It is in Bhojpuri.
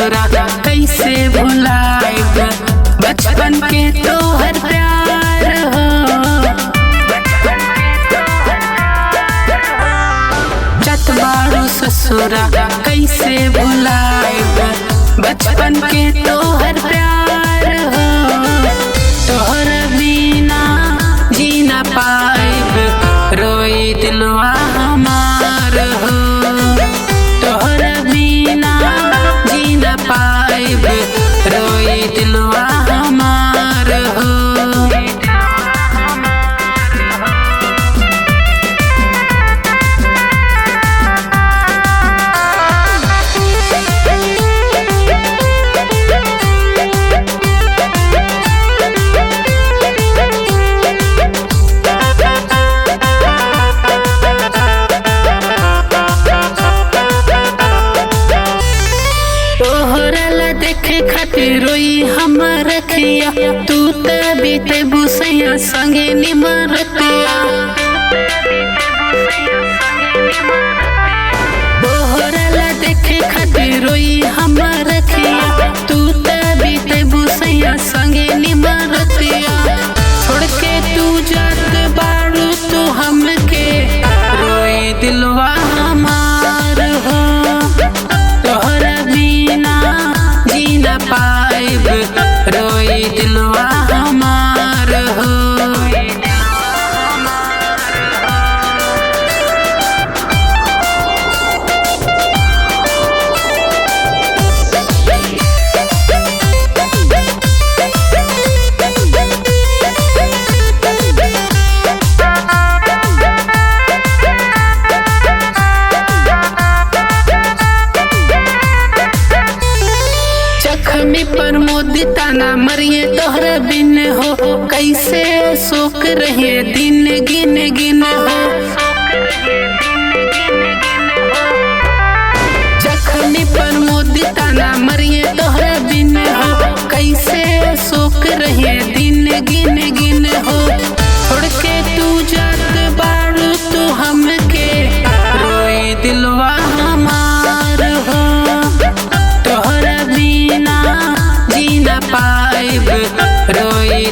ससुरा कैसे भुलाएब बचपन के तोहर प्यार हो। जत बारू ससुरा कैसे भुलाएब बचपन के तोहर प्यार हो। तोहर बिना जी ना पाएब रोई दिलवा हमार हो। तोहर बिना जी ना पाएब रोई दिलवा हमार हो। देखे खातिर रोई हमर रखिया तू त बीते बुसैया संगे निमरतिया। तोहरा देखे खातिर रोई हमर रखिया तू त बीते बुसैया संगे निमरतिया। छोड़ के तू जात बारू तू हमके रोई दिलवा हमार हो। तोहरा बिना जी ना पाएब रोई दिलवा हमार हो। जख्मी पर मोदी ताना मरिए तोहरा बिन हो। कैसे शोक रहे दिन गिन गिन हो। जख्मी पर मोदी ताना मरिए तोहरा बिन हो। कैसे शोक रहे दिन गिन गिन हो। छोड़ के तू जात बारू तू हमके रोई दिलवा हमार हो। तोहरा बिना जी ना पाएब रोई